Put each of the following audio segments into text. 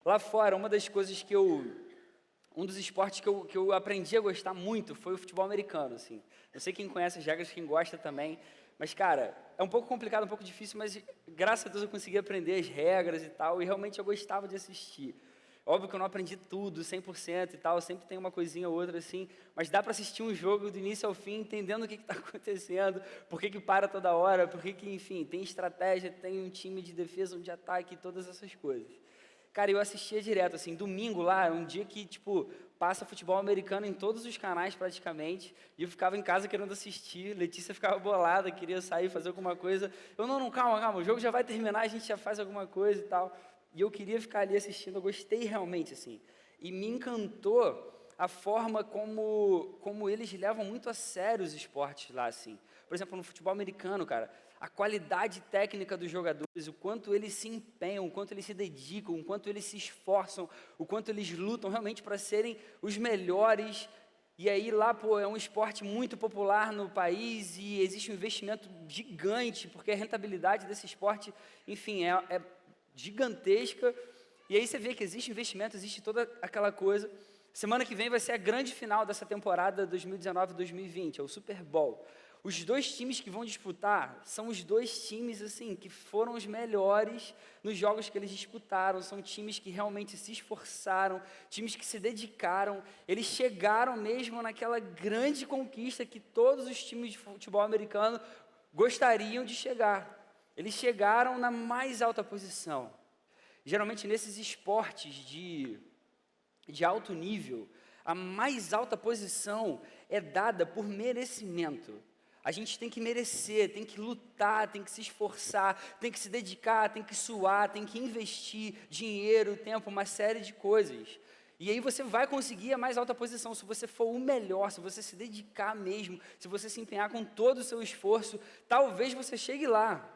lá fora, um dos esportes que eu aprendi a gostar muito foi o futebol americano, assim. Eu sei quem conhece as regras, quem gosta também, mas, cara, é um pouco complicado, um pouco difícil, mas graças a Deus eu consegui aprender as regras e tal, e realmente eu gostava de assistir. Óbvio que eu não aprendi tudo, 100% e tal, sempre tem uma coisinha ou outra assim, mas dá para assistir um jogo do início ao fim, entendendo o que está acontecendo, por que para toda hora, por que, enfim, tem estratégia, tem um time de defesa, um de ataque, todas essas coisas. Cara, eu assistia direto, assim, domingo lá, é um dia que, tipo, passa futebol americano em todos os canais praticamente, e eu ficava em casa querendo assistir, Letícia ficava bolada, queria sair, fazer alguma coisa, eu, não, calma, o jogo já vai terminar, a gente já faz alguma coisa e tal, e eu queria ficar ali assistindo, eu gostei realmente, assim, e me encantou a forma como eles levam muito a sério os esportes lá, assim. Por exemplo, no futebol americano, cara, a qualidade técnica dos jogadores, o quanto eles se empenham, o quanto eles se dedicam, o quanto eles se esforçam, o quanto eles lutam realmente para serem os melhores. E aí lá, pô, é um esporte muito popular no país e existe um investimento gigante, porque a rentabilidade desse esporte, enfim, é gigantesca. E aí você vê que existe investimento, existe toda aquela coisa. Semana que vem vai ser a grande final dessa temporada 2019-2020, é o Super Bowl. Os dois times que vão disputar são os dois times assim que foram os melhores nos jogos que eles disputaram, são times que realmente se esforçaram, times que se dedicaram, eles chegaram mesmo naquela grande conquista que todos os times de futebol americano gostariam de chegar. Eles chegaram na mais alta posição. Geralmente nesses esportes de alto nível, a mais alta posição é dada por merecimento. A gente tem que merecer, tem que lutar, tem que se esforçar, tem que se dedicar, tem que suar, tem que investir dinheiro, tempo, uma série de coisas. E aí você vai conseguir a mais alta posição se você for o melhor, se você se dedicar mesmo, se você se empenhar com todo o seu esforço, talvez você chegue lá.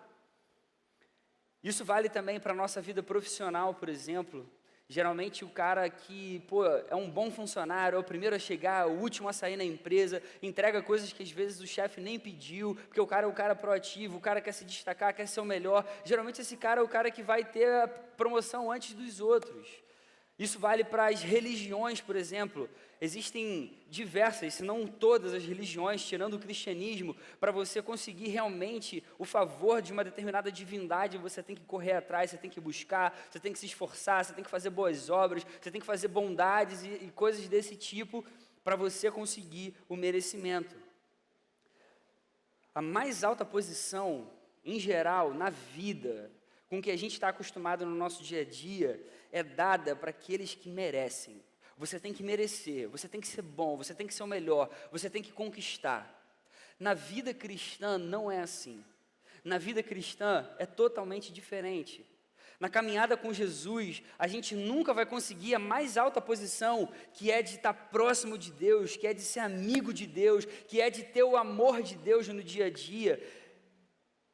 Isso vale também para a nossa vida profissional, por exemplo. Geralmente o cara que, pô, é um bom funcionário, é o primeiro a chegar, o último a sair na empresa, entrega coisas que às vezes o chefe nem pediu, porque o cara é o cara proativo, o cara quer se destacar, quer ser o melhor. Geralmente esse cara é o cara que vai ter a promoção antes dos outros. Isso vale para as religiões, por exemplo. Existem diversas, se não todas as religiões, tirando o cristianismo, para você conseguir realmente o favor de uma determinada divindade, você tem que correr atrás, você tem que buscar, você tem que se esforçar, você tem que fazer boas obras, você tem que fazer bondades e coisas desse tipo para você conseguir o merecimento. A mais alta posição, em geral, na vida, com que a gente está acostumado no nosso dia a dia, é dada para aqueles que merecem. Você tem que merecer, você tem que ser bom, você tem que ser o melhor, você tem que conquistar. Na vida cristã não é assim. Na vida cristã é totalmente diferente. Na caminhada com Jesus, a gente nunca vai conseguir a mais alta posição, que é de estar próximo de Deus, que é de ser amigo de Deus, que é de ter o amor de Deus no dia a dia.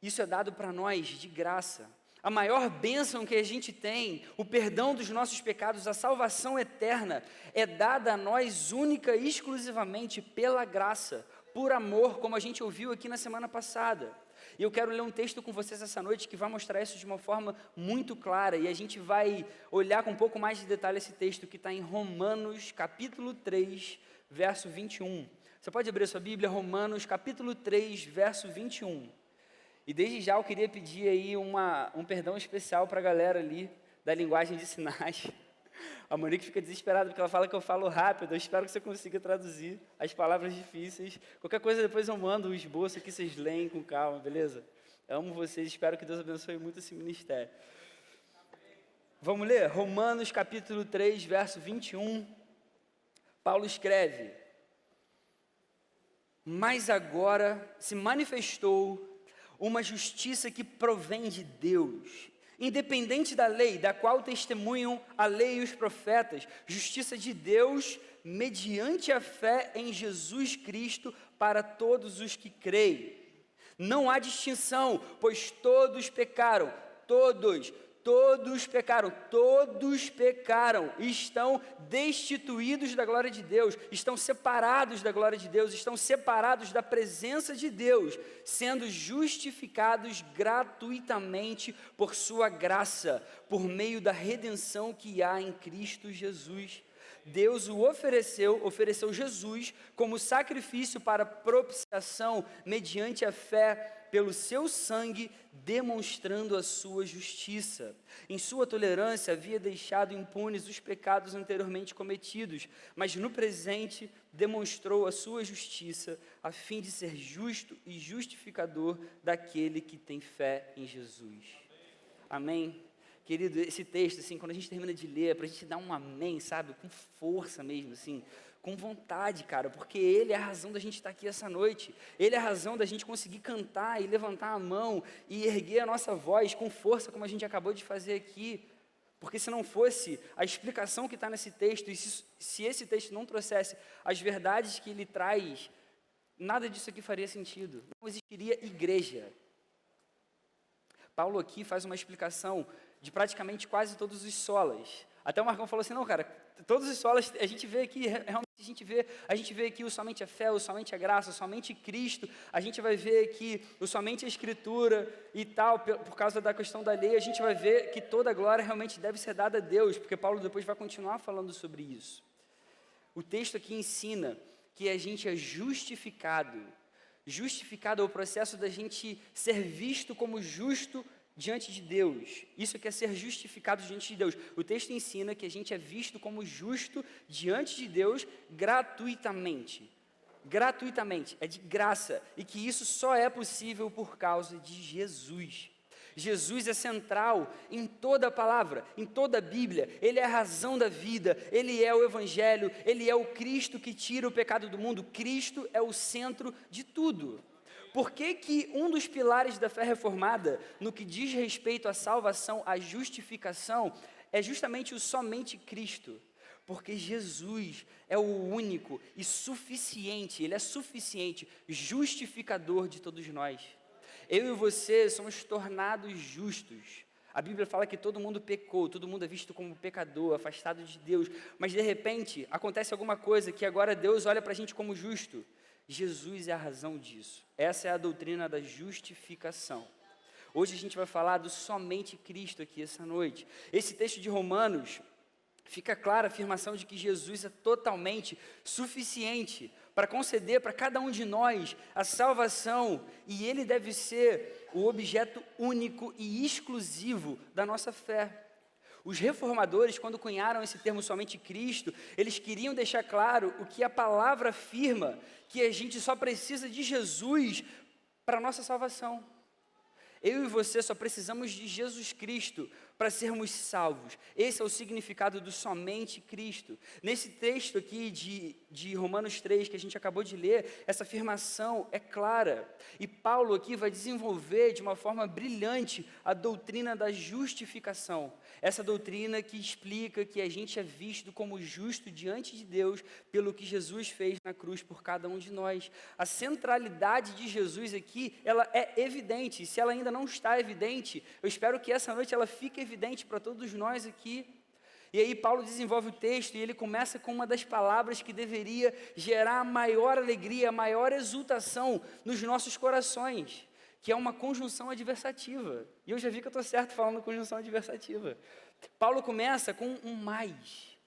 Isso é dado para nós de graça. A maior bênção que a gente tem, o perdão dos nossos pecados, a salvação eterna, é dada a nós única e exclusivamente pela graça, por amor, como a gente ouviu aqui na semana passada. E eu quero ler um texto com vocês essa noite que vai mostrar isso de uma forma muito clara, e a gente vai olhar com um pouco mais de detalhe esse texto que está em Romanos, capítulo 3, verso 21. Você pode abrir a sua Bíblia, Romanos, capítulo 3, verso 21. E desde já eu queria pedir aí um perdão especial para a galera ali da linguagem de sinais. A Monique fica desesperada porque ela fala que eu falo rápido. Eu espero que você consiga traduzir as palavras difíceis. Qualquer coisa depois eu mando o esboço aqui, vocês leem com calma, beleza? Amo vocês, espero que Deus abençoe muito esse ministério. Vamos ler? Romanos capítulo 3, verso 21. Paulo escreve: mas agora se manifestou uma justiça que provém de Deus, independente da lei, da qual testemunham a lei e os profetas, justiça de Deus mediante a fé em Jesus Cristo para todos os que creem. Não há distinção, pois todos pecaram, todos todos pecaram, estão destituídos da glória de Deus, estão separados da glória de Deus, estão separados da presença de Deus, sendo justificados gratuitamente por sua graça, por meio da redenção que há em Cristo Jesus. Deus o ofereceu Jesus como sacrifício para propiciação mediante a fé pelo seu sangue, demonstrando a sua justiça. Em sua tolerância havia deixado impunes os pecados anteriormente cometidos, mas no presente demonstrou a sua justiça, a fim de ser justo e justificador daquele que tem fé em Jesus. Amém? Querido, esse texto, assim, quando a gente termina de ler, é para a gente dar um amém, sabe? Com força mesmo, assim, com vontade, cara, porque Ele é a razão da gente estar aqui essa noite. Ele é a razão da gente conseguir cantar e levantar a mão e erguer a nossa voz com força, como a gente acabou de fazer aqui. Porque se não fosse a explicação que está nesse texto, e se esse texto não trouxesse as verdades que ele traz, nada disso aqui faria sentido. Não existiria igreja. Paulo aqui faz uma explicação de praticamente quase todos os solas. Até o Marcão falou assim, não, cara, todos os solas, a gente vê aqui, realmente a gente vê aqui o somente a fé, o somente a graça, o somente Cristo, a gente vai ver aqui o somente a Escritura e tal, por causa da questão da lei, a gente vai ver que toda a glória realmente deve ser dada a Deus, porque Paulo depois vai continuar falando sobre isso. O texto aqui ensina que a gente é justificado. Justificado é o processo da gente ser visto como justo diante de Deus. Isso que é ser justificado diante de Deus. O texto ensina que a gente é visto como justo diante de Deus gratuitamente. Gratuitamente, é de graça. E que isso só é possível por causa de Jesus. Jesus é central em toda a palavra, em toda a Bíblia. Ele é a razão da vida, Ele é o Evangelho, Ele é o Cristo que tira o pecado do mundo. Cristo é o centro de tudo. Por que um dos pilares da fé reformada, no que diz respeito à salvação, à justificação, é justamente o somente Cristo? Porque Jesus é o único e suficiente, Ele é suficiente, justificador de todos nós. Eu e você somos tornados justos. A Bíblia fala que todo mundo pecou, todo mundo é visto como pecador, afastado de Deus, mas de repente acontece alguma coisa que agora Deus olha para a gente como justo. Jesus é a razão disso. Essa é a doutrina da justificação. Hoje a gente vai falar do somente Cristo aqui essa noite. Esse texto de Romanos fica clara a afirmação de que Jesus é totalmente suficiente para conceder para cada um de nós a salvação, e Ele deve ser o objeto único e exclusivo da nossa fé. Os reformadores, quando cunharam esse termo somente Cristo, eles queriam deixar claro o que a palavra afirma, que a gente só precisa de Jesus para a nossa salvação. Eu e você só precisamos de Jesus Cristo para sermos salvos. Esse é o significado do somente Cristo. Nesse texto aqui de Romanos 3, que a gente acabou de ler, essa afirmação é clara. E Paulo aqui vai desenvolver de uma forma brilhante a doutrina da justificação. Essa doutrina que explica que a gente é visto como justo diante de Deus pelo que Jesus fez na cruz por cada um de nós. A centralidade de Jesus aqui, ela é evidente. Se ela ainda não está evidente, eu espero que essa noite ela fique evidente para todos nós aqui. E aí Paulo desenvolve o texto e ele começa com uma das palavras que deveria gerar a maior alegria, a maior exultação nos nossos corações, que é uma conjunção adversativa. E eu já vi que eu estou certo falando conjunção adversativa. Paulo começa com um mais.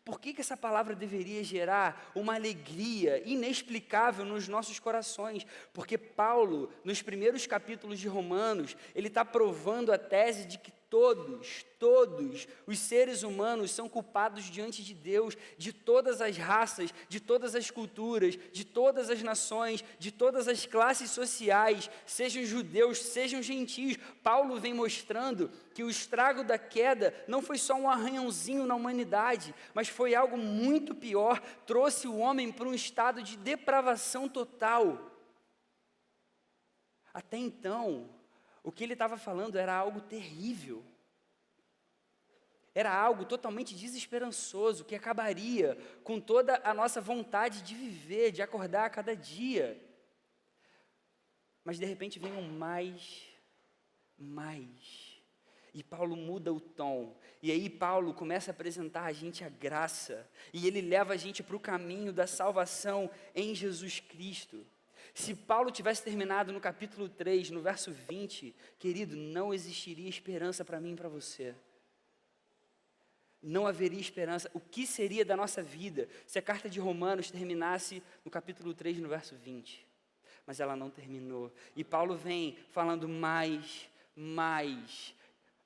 Por que essa palavra deveria gerar uma alegria inexplicável nos nossos corações? Porque Paulo, nos primeiros capítulos de Romanos, ele está provando a tese de que todos os seres humanos são culpados diante de Deus, de todas as raças, de todas as culturas, de todas as nações, de todas as classes sociais, sejam judeus, sejam gentios. Paulo vem mostrando que o estrago da queda não foi só um arranhãozinho na humanidade, mas foi algo muito pior, trouxe o homem para um estado de depravação total. Até então, o que ele estava falando era algo terrível. Era algo totalmente desesperançoso, que acabaria com toda a nossa vontade de viver, de acordar a cada dia. Mas de repente vem um mais. E Paulo muda o tom. E aí Paulo começa a apresentar a gente a graça. E ele leva a gente para o caminho da salvação em Jesus Cristo. Se Paulo tivesse terminado no capítulo 3, no verso 20, querido, não existiria esperança para mim e para você. Não haveria esperança. O que seria da nossa vida se a carta de Romanos terminasse no capítulo 3, no verso 20? Mas ela não terminou. E Paulo vem falando mais.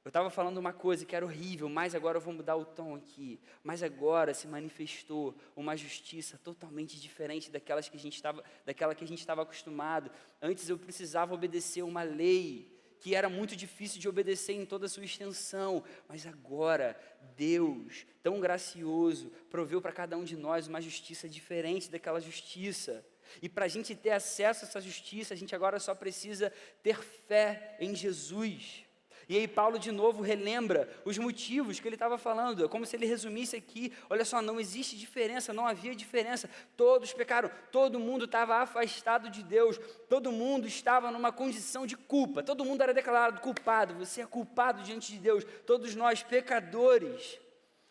Eu estava falando uma coisa que era horrível, mas agora eu vou mudar o tom aqui. Mas agora se manifestou uma justiça totalmente diferente daquela que a gente estava acostumado. Antes eu precisava obedecer uma lei que era muito difícil de obedecer em toda a sua extensão, mas agora Deus, tão gracioso, proveu para cada um de nós uma justiça diferente daquela justiça. E para a gente ter acesso a essa justiça, a gente agora só precisa ter fé em Jesus. E aí Paulo de novo relembra os motivos que ele estava falando, é como se ele resumisse aqui, olha só, não existe diferença, não havia diferença, todos pecaram, todo mundo estava afastado de Deus, todo mundo estava numa condição de culpa, todo mundo era declarado culpado, você é culpado diante de Deus, todos nós pecadores.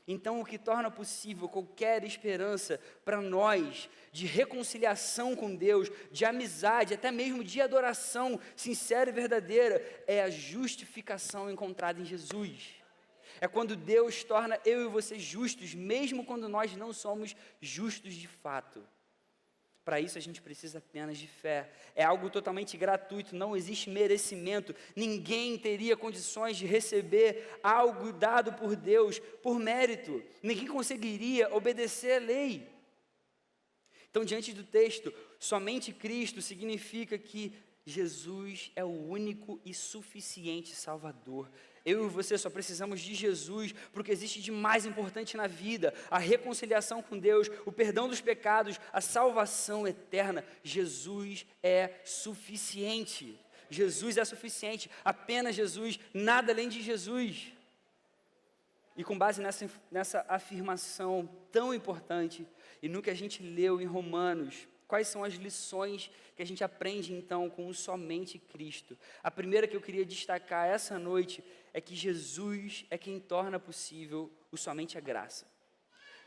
Então, o que torna possível qualquer esperança para nós de reconciliação com Deus, de amizade, até mesmo de adoração sincera e verdadeira, é a justificação encontrada em Jesus. É quando Deus torna eu e você justos, mesmo quando nós não somos justos de fato. Para isso a gente precisa apenas de fé. É algo totalmente gratuito, não existe merecimento. Ninguém teria condições de receber algo dado por Deus por mérito. Ninguém conseguiria obedecer a lei. Então, diante do texto, somente Cristo significa que Jesus é o único e suficiente Salvador. Eu e você só precisamos de Jesus, porque existe de mais importante na vida, a reconciliação com Deus, o perdão dos pecados, a salvação eterna. Jesus é suficiente. Jesus é suficiente, apenas Jesus, nada além de Jesus. E com base nessa afirmação tão importante, e no que a gente leu em Romanos, quais são as lições que a gente aprende então com o somente Cristo? A primeira que eu queria destacar essa noite é que Jesus é quem torna possível o somente a graça.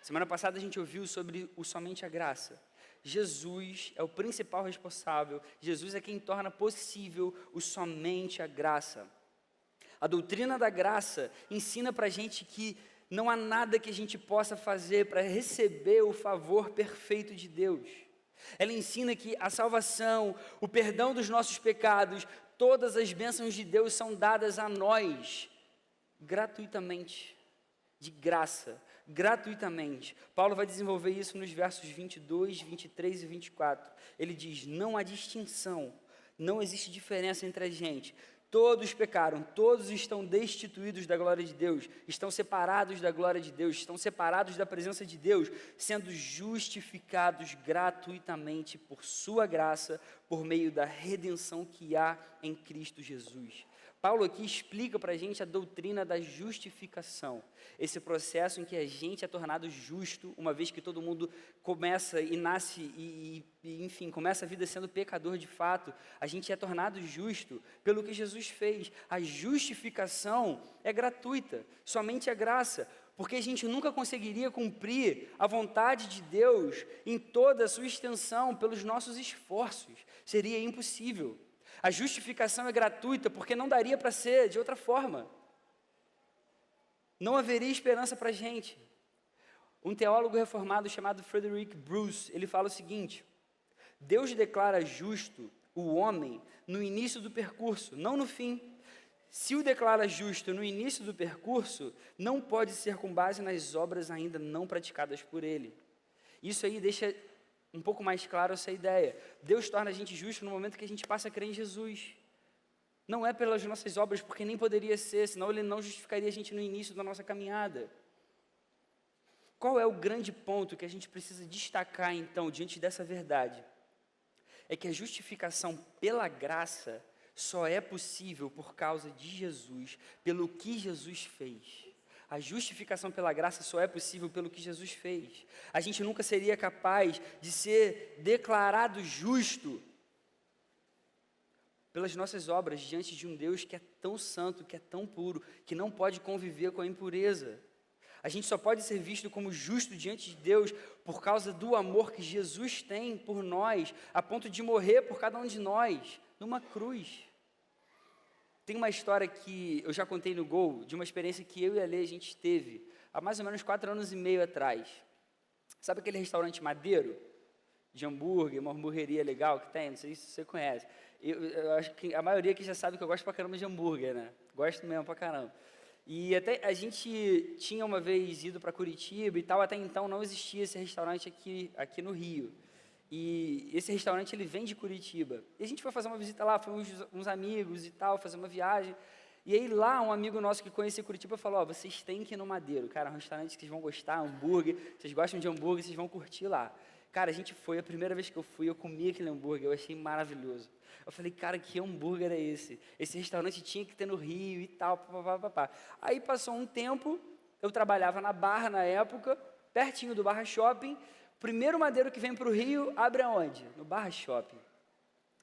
Semana passada a gente ouviu sobre o somente a graça. Jesus é o principal responsável, Jesus é quem torna possível o somente a graça. A doutrina da graça ensina para a gente que não há nada que a gente possa fazer para receber o favor perfeito de Deus. Ela ensina que a salvação, o perdão dos nossos pecados, todas as bênçãos de Deus são dadas a nós, gratuitamente, de graça, gratuitamente. Paulo vai desenvolver isso nos versos 22, 23 e 24. Ele diz, não há distinção, não existe diferença entre a gente. Todos pecaram, todos estão destituídos da glória de Deus, estão separados da glória de Deus, estão separados da presença de Deus, sendo justificados gratuitamente por sua graça, por meio da redenção que há em Cristo Jesus. Paulo aqui explica para a gente a doutrina da justificação, esse processo em que a gente é tornado justo, uma vez que todo mundo começa e nasce enfim, começa a vida sendo pecador de fato, a gente é tornado justo pelo que Jesus fez. A justificação é gratuita, somente a graça, porque a gente nunca conseguiria cumprir a vontade de Deus em toda a sua extensão pelos nossos esforços, seria impossível. A justificação é gratuita porque não daria para ser de outra forma. Não haveria esperança para a gente. Um teólogo reformado chamado Frederick Bruce, ele fala o seguinte: Deus declara justo o homem no início do percurso, não no fim. Se o declara justo no início do percurso, não pode ser com base nas obras ainda não praticadas por ele. Isso aí deixa um pouco mais claro essa ideia. Deus torna a gente justo no momento que a gente passa a crer em Jesus. Não é pelas nossas obras, porque nem poderia ser, senão Ele não justificaria a gente no início da nossa caminhada. Qual é o grande ponto que a gente precisa destacar, então, diante dessa verdade? É que a justificação pela graça só é possível por causa de Jesus, pelo que Jesus fez. A justificação pela graça só é possível pelo que Jesus fez. A gente nunca seria capaz de ser declarado justo pelas nossas obras diante de um Deus que é tão santo, que é tão puro, que não pode conviver com a impureza. A gente só pode ser visto como justo diante de Deus por causa do amor que Jesus tem por nós, a ponto de morrer por cada um de nós, numa cruz. Tem uma história que eu já contei no Gol, de uma experiência que eu e a Lê a gente teve, há mais ou menos 4 anos e meio atrás. Sabe aquele restaurante Madeiro? De hambúrguer, uma hamburgueria legal que tem, não sei se você conhece. Eu acho que a maioria aqui já sabe que eu gosto pra caramba de hambúrguer, né? Gosto mesmo pra caramba. E até a gente tinha uma vez ido para Curitiba e tal, até então não existia esse restaurante aqui no Rio. E esse restaurante, ele vem de Curitiba. E a gente foi fazer uma visita lá, foi uns amigos e tal, fazer uma viagem. E aí lá, um amigo nosso que conhecia Curitiba falou, vocês têm que ir no Madeiro, cara, é um restaurante que vocês vão gostar, hambúrguer, vocês gostam de hambúrguer, vocês vão curtir lá. Cara, a gente foi, a primeira vez que eu fui, eu comi aquele hambúrguer, eu achei maravilhoso. Eu falei, cara, que hambúrguer é esse? Esse restaurante tinha que ter no Rio e tal, papapá. Aí passou um tempo, eu trabalhava na Barra na época, pertinho do Barra Shopping. O primeiro Madeiro que vem para o Rio, abre aonde? No Barra Shopping.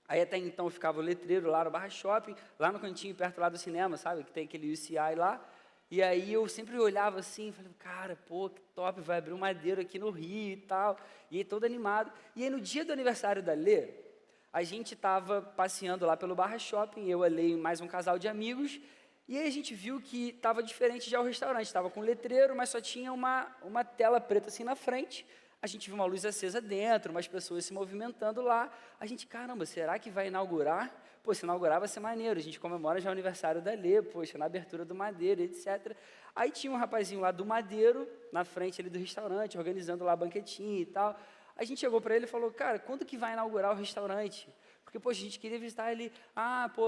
Aí até então ficava o letreiro lá no Barra Shopping, lá no cantinho perto lá do cinema, sabe? Que tem aquele UCI lá. E aí eu sempre olhava assim, falei, cara, pô, que top, vai abrir um Madeiro aqui no Rio e tal. E aí todo animado. E aí no dia do aniversário da Lê, a gente estava passeando lá pelo Barra Shopping, eu, a Lê e mais um casal de amigos, e aí a gente viu que estava diferente já o restaurante, estava com letreiro, mas só tinha uma tela preta assim na frente. A gente viu uma luz acesa dentro, umas pessoas se movimentando lá. A gente, caramba, será que vai inaugurar? Pô, se inaugurar vai ser maneiro, a gente comemora já o aniversário da Lê, poxa, na abertura do Madeiro, etc. Aí tinha um rapazinho lá do Madeiro, na frente ali do restaurante, organizando lá a banquetinha e tal. A gente chegou para ele e falou, cara, quando que vai inaugurar o restaurante? Porque, poxa, a gente queria visitar ele,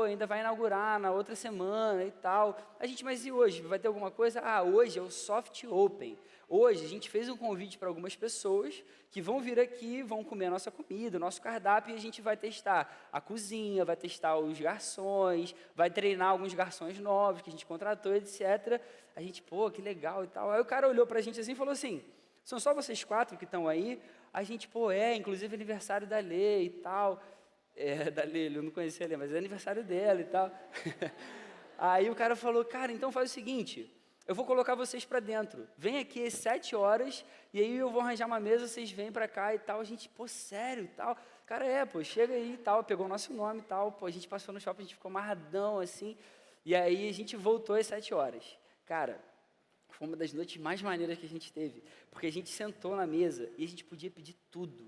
ainda vai inaugurar na outra semana e tal. A gente, mas e hoje? Vai ter alguma coisa? Hoje é o Soft Open. Hoje a gente fez um convite para algumas pessoas que vão vir aqui, vão comer a nossa comida, o nosso cardápio, e a gente vai testar a cozinha, vai testar os garçons, vai treinar alguns garçons novos que a gente contratou, etc. A gente, pô, que legal e tal. Aí o cara olhou para a gente assim e falou assim, são só vocês 4 que estão aí? A gente, pô, inclusive aniversário da Lê e tal. Da Lê, eu não conhecia a Lê, mas é aniversário dela e tal. Aí o cara falou, cara, então faz o seguinte, eu vou colocar vocês para dentro. Vem aqui às 7 horas, e aí eu vou arranjar uma mesa, vocês vêm para cá e tal. A gente, pô, sério e tal. Cara, pô, chega aí e tal, pegou o nosso nome e tal. Pô, a gente passou no shopping, a gente ficou amarradão, assim. E aí a gente voltou às 7 horas. Cara, foi uma das noites mais maneiras que a gente teve, porque a gente sentou na mesa e a gente podia pedir tudo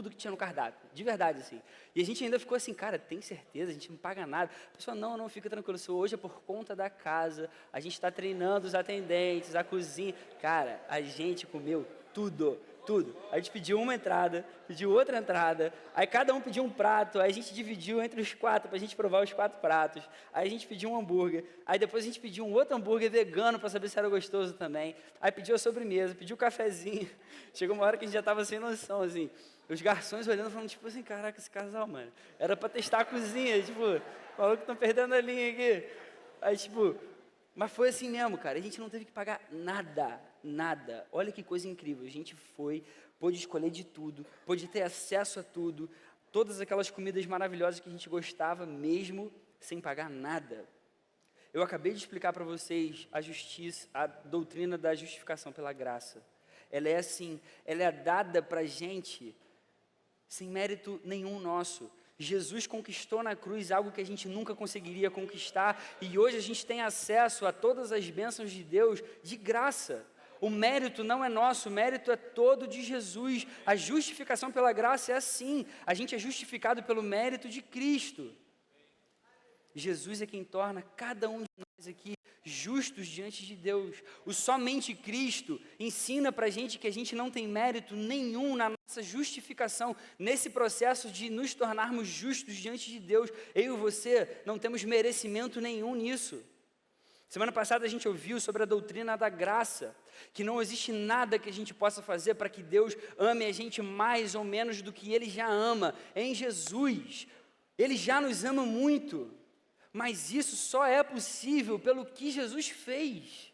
que tinha no cardápio, de verdade, assim. E a gente ainda ficou assim, cara, tem certeza, a gente não paga nada. A pessoa, não, fica tranquilo, hoje é por conta da casa, a gente está treinando os atendentes, a cozinha. Cara, a gente comeu tudo. A gente pediu uma entrada, pediu outra entrada, aí cada um pediu um prato, aí a gente dividiu entre os 4 para a gente provar os 4 pratos, aí a gente pediu um hambúrguer, aí depois a gente pediu um outro hambúrguer vegano para saber se era gostoso também, aí pediu a sobremesa, pediu o cafezinho. Chegou uma hora que a gente já estava sem noção, assim, os garçons olhando, falando tipo assim, caraca, esse casal, mano, era para testar a cozinha, tipo, falou que estão perdendo a linha aqui. Aí tipo, mas foi assim mesmo, cara, a gente não teve que pagar nada. Olha que coisa incrível, a gente pôde escolher de tudo, pôde ter acesso a tudo, todas aquelas comidas maravilhosas que a gente gostava, mesmo sem pagar nada. Eu acabei de explicar para vocês a doutrina da justificação pela graça. Ela é assim, ela é dada para a gente sem mérito nenhum nosso. Jesus conquistou na cruz algo que a gente nunca conseguiria conquistar, e hoje a gente tem acesso a todas as bênçãos de Deus de graça. O mérito não é nosso, o mérito é todo de Jesus. A justificação pela graça é assim, a gente é justificado pelo mérito de Cristo. Jesus é quem torna cada um de nós aqui justos diante de Deus. O somente Cristo ensina para a gente que a gente não tem mérito nenhum na nossa justificação, nesse processo de nos tornarmos justos diante de Deus. Eu e você não temos merecimento nenhum nisso. Semana passada a gente ouviu sobre a doutrina da graça, que não existe nada que a gente possa fazer para que Deus ame a gente mais ou menos do que Ele já ama. Em Jesus, Ele já nos ama muito, mas isso só é possível pelo que Jesus fez.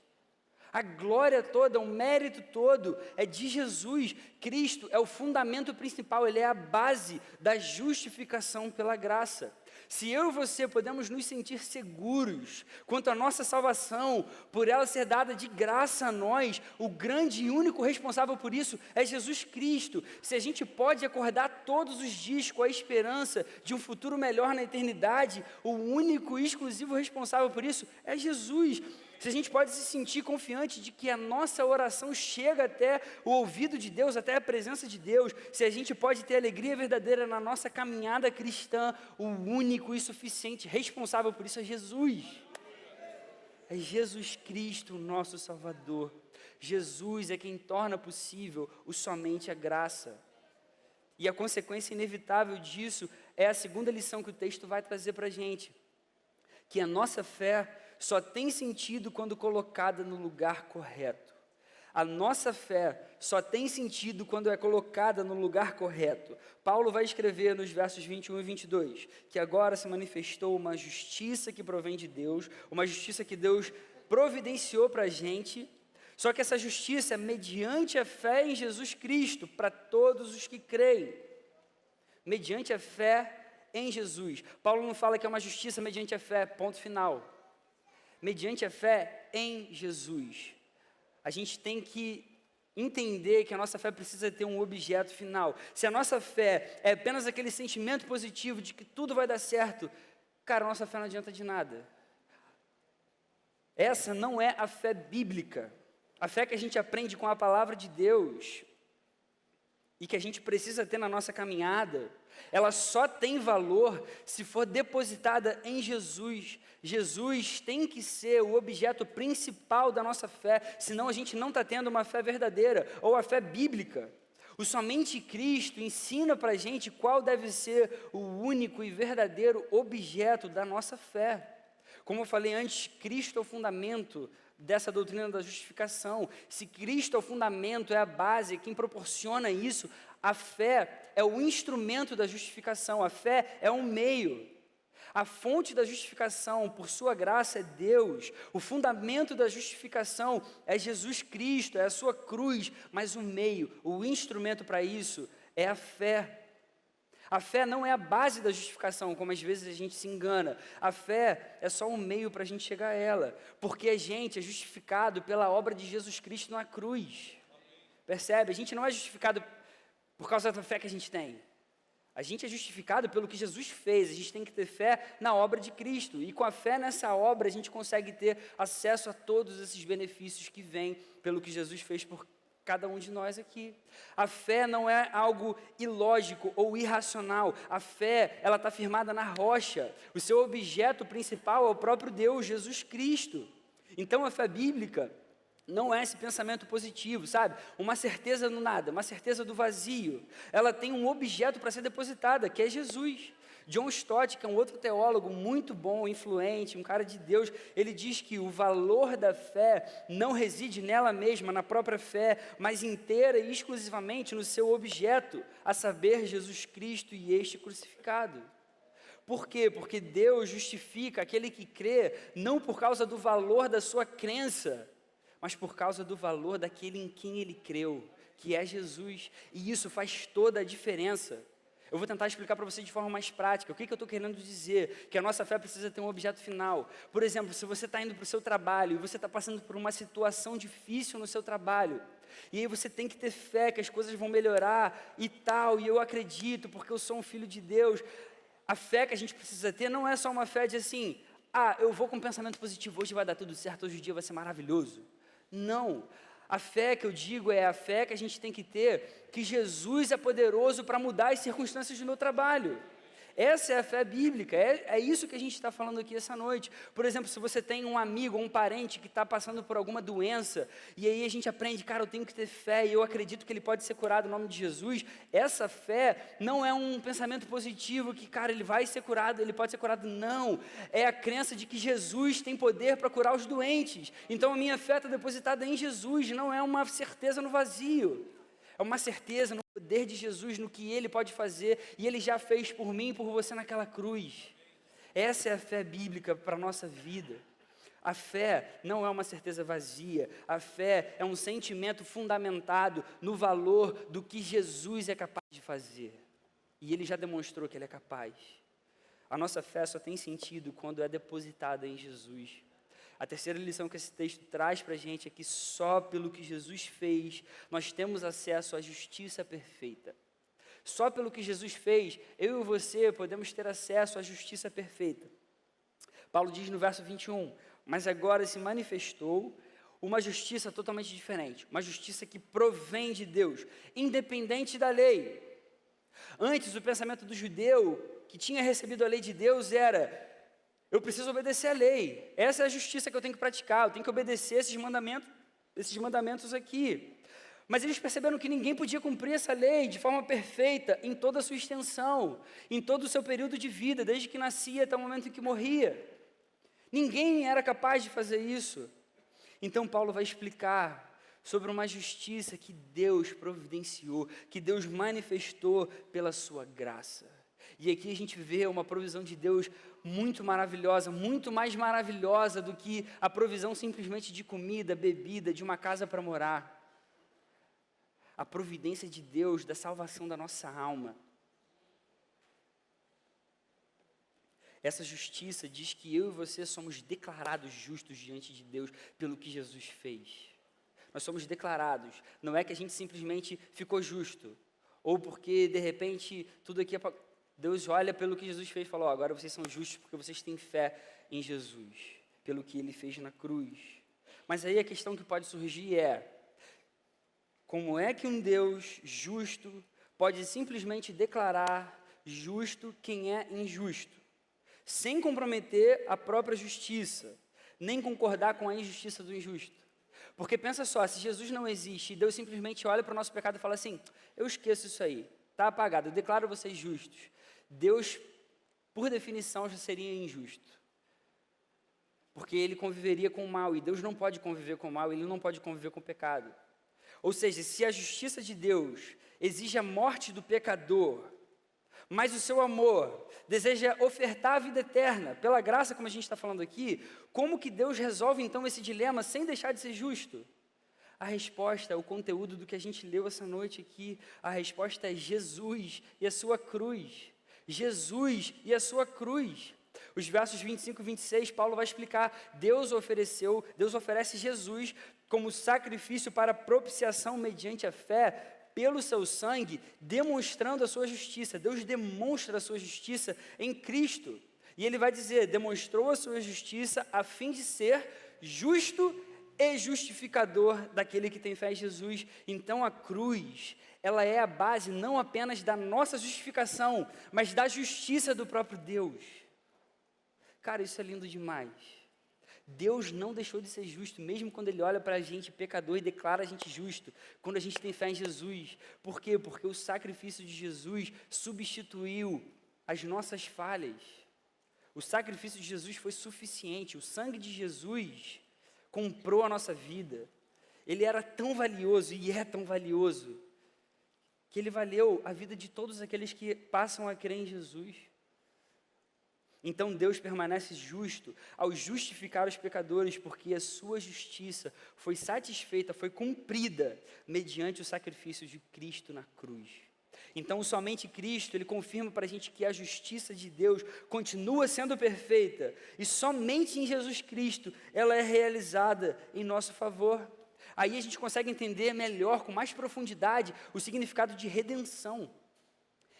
A glória toda, o mérito todo é de Jesus. Cristo é o fundamento principal, Ele é a base da justificação pela graça. Se eu e você podemos nos sentir seguros quanto à nossa salvação, por ela ser dada de graça a nós, o grande e único responsável por isso é Jesus Cristo. Se a gente pode acordar todos os dias com a esperança de um futuro melhor na eternidade, o único e exclusivo responsável por isso é Jesus. Se a gente pode se sentir confiante de que a nossa oração chega até o ouvido de Deus, até a presença de Deus, se a gente pode ter alegria verdadeira na nossa caminhada cristã, o único e suficiente responsável por isso é Jesus. É Jesus Cristo, o nosso Salvador. Jesus é quem torna possível o somente a graça. E a consequência inevitável disso é a segunda lição que o texto vai trazer para a gente, que a nossa fé só tem sentido quando colocada no lugar correto. A nossa fé só tem sentido quando é colocada no lugar correto. Paulo vai escrever nos versos 21 e 22, que agora se manifestou uma justiça que provém de Deus, uma justiça que Deus providenciou para a gente, só que essa justiça é mediante a fé em Jesus Cristo, para todos os que creem. Mediante a fé em Jesus. Paulo não fala que é uma justiça mediante a fé, ponto final. Mediante a fé em Jesus. A gente tem que entender que a nossa fé precisa ter um objeto final. Se a nossa fé é apenas aquele sentimento positivo de que tudo vai dar certo, cara, a nossa fé não adianta de nada. Essa não é a fé bíblica. A fé que a gente aprende com a palavra de Deus e que a gente precisa ter na nossa caminhada, ela só tem valor se for depositada em Jesus. Jesus tem que ser o objeto principal da nossa fé, senão a gente não está tendo uma fé verdadeira, ou a fé bíblica. O somente Cristo ensina para a gente qual deve ser o único e verdadeiro objeto da nossa fé. Como eu falei antes, Cristo é o fundamento dessa doutrina da justificação. Se Cristo é o fundamento, é a base, quem proporciona isso, a fé é o instrumento da justificação, a fé é um meio. A fonte da justificação, por sua graça, é Deus. O fundamento da justificação é Jesus Cristo, é a sua cruz, mas o meio, o instrumento para isso é a fé. A fé não é a base da justificação, como às vezes a gente se engana. A fé é só um meio para a gente chegar a ela, porque a gente é justificado pela obra de Jesus Cristo na cruz. Percebe? A gente não é justificado por causa da fé que a gente tem. A gente é justificado pelo que Jesus fez. A gente tem que ter fé na obra de Cristo. E com a fé nessa obra, a gente consegue ter acesso a todos esses benefícios que vêm pelo que Jesus fez por cada um de nós aqui. A fé não é algo ilógico ou irracional. A fé, ela está firmada na rocha. O seu objeto principal é o próprio Deus, Jesus Cristo. Então a fé bíblica não é esse pensamento positivo, sabe? Uma certeza no nada, uma certeza do vazio. Ela tem um objeto para ser depositada, que é Jesus. John Stott, que é um outro teólogo muito bom, influente, um cara de Deus, ele diz que o valor da fé não reside nela mesma, na própria fé, mas inteira e exclusivamente no seu objeto, a saber, Jesus Cristo e este crucificado. Por quê? Porque Deus justifica aquele que crê, não por causa do valor da sua crença, mas por causa do valor daquele em quem ele creu, que é Jesus, e isso faz toda a diferença. Eu vou tentar explicar para você de forma mais prática. O que eu estou querendo dizer? Que a nossa fé precisa ter um objeto final. Por exemplo, se você está indo para o seu trabalho e você está passando por uma situação difícil no seu trabalho, e aí você tem que ter fé que as coisas vão melhorar e tal, e eu acredito porque eu sou um filho de Deus. A fé que a gente precisa ter não é só uma fé de assim, eu vou com um pensamento positivo, hoje vai dar tudo certo, hoje o dia vai ser maravilhoso. Não. A fé que eu digo é a fé que a gente tem que ter, que Jesus é poderoso para mudar as circunstâncias do meu trabalho. Essa é a fé bíblica, é isso que a gente está falando aqui essa noite. Por exemplo, se você tem um amigo ou um parente que está passando por alguma doença, e aí a gente aprende, cara, eu tenho que ter fé, e eu acredito que ele pode ser curado em nome de Jesus. Essa fé não é um pensamento positivo que, cara, ele vai ser curado, ele pode ser curado, não. É a crença de que Jesus tem poder para curar os doentes. Então a minha fé está depositada em Jesus, não é uma certeza no vazio. É uma certeza no poder de Jesus, no que Ele pode fazer, e Ele já fez por mim e por você naquela cruz. Essa é a fé bíblica para a nossa vida. A fé não é uma certeza vazia. A fé é um sentimento fundamentado no valor do que Jesus é capaz de fazer. E Ele já demonstrou que Ele é capaz. A nossa fé só tem sentido quando é depositada em Jesus. A terceira lição que esse texto traz para a gente é que só pelo que Jesus fez, nós temos acesso à justiça perfeita. Só pelo que Jesus fez, eu e você podemos ter acesso à justiça perfeita. Paulo diz no verso 21, mas agora se manifestou uma justiça totalmente diferente, uma justiça que provém de Deus, independente da lei. Antes, o pensamento do judeu que tinha recebido a lei de Deus era: eu preciso obedecer a lei, essa é a justiça que eu tenho que praticar, eu tenho que obedecer esses mandamentos aqui. Mas eles perceberam que ninguém podia cumprir essa lei de forma perfeita, em toda a sua extensão, em todo o seu período de vida, desde que nascia até o momento em que morria. Ninguém era capaz de fazer isso. Então Paulo vai explicar sobre uma justiça que Deus providenciou, que Deus manifestou pela sua graça. E aqui a gente vê uma provisão de Deus muito maravilhosa, muito mais maravilhosa do que a provisão simplesmente de comida, bebida, de uma casa para morar. A providência de Deus da salvação da nossa alma. Essa justiça diz que eu e você somos declarados justos diante de Deus pelo que Jesus fez. Nós somos declarados. Não é que a gente simplesmente ficou justo, ou porque de repente tudo aqui Deus olha pelo que Jesus fez e fala: agora vocês são justos porque vocês têm fé em Jesus, pelo que Ele fez na cruz. Mas aí a questão que pode surgir é: como é que um Deus justo pode simplesmente declarar justo quem é injusto, sem comprometer a própria justiça, nem concordar com a injustiça do injusto? Porque pensa só, se Jesus não existe e Deus simplesmente olha para o nosso pecado e fala assim: eu esqueço isso aí, está apagado, eu declaro vocês justos. Deus, por definição, já seria injusto. Porque Ele conviveria com o mal, e Deus não pode conviver com o mal, Ele não pode conviver com o pecado. Ou seja, se a justiça de Deus exige a morte do pecador, mas o seu amor deseja ofertar a vida eterna, pela graça, como a gente está falando aqui, como que Deus resolve então esse dilema sem deixar de ser justo? A resposta é o conteúdo do que a gente leu essa noite aqui. A resposta é Jesus e a sua cruz. Jesus e a sua cruz. Os versos 25 e 26, Paulo vai explicar: Deus oferece Jesus como sacrifício para propiciação mediante a fé, pelo seu sangue, demonstrando a sua justiça. Deus demonstra a sua justiça em Cristo. E ele vai dizer: demonstrou a sua justiça a fim de ser justo e justificador daquele que tem fé em Jesus. Então a cruz, ela é a base não apenas da nossa justificação, mas da justiça do próprio Deus. Cara, isso é lindo demais. Deus não deixou de ser justo, mesmo quando Ele olha para a gente pecador e declara a gente justo, quando a gente tem fé em Jesus. Por quê? Porque o sacrifício de Jesus substituiu as nossas falhas. O sacrifício de Jesus foi suficiente, o sangue de Jesus comprou a nossa vida. Ele era tão valioso e é tão valioso, que Ele valeu a vida de todos aqueles que passam a crer em Jesus. Então Deus permanece justo ao justificar os pecadores, porque a sua justiça foi satisfeita, foi cumprida, mediante o sacrifício de Cristo na cruz. Então somente Cristo, Ele confirma para a gente que a justiça de Deus continua sendo perfeita, e somente em Jesus Cristo ela é realizada em nosso favor. Aí a gente consegue entender melhor, com mais profundidade, o significado de redenção.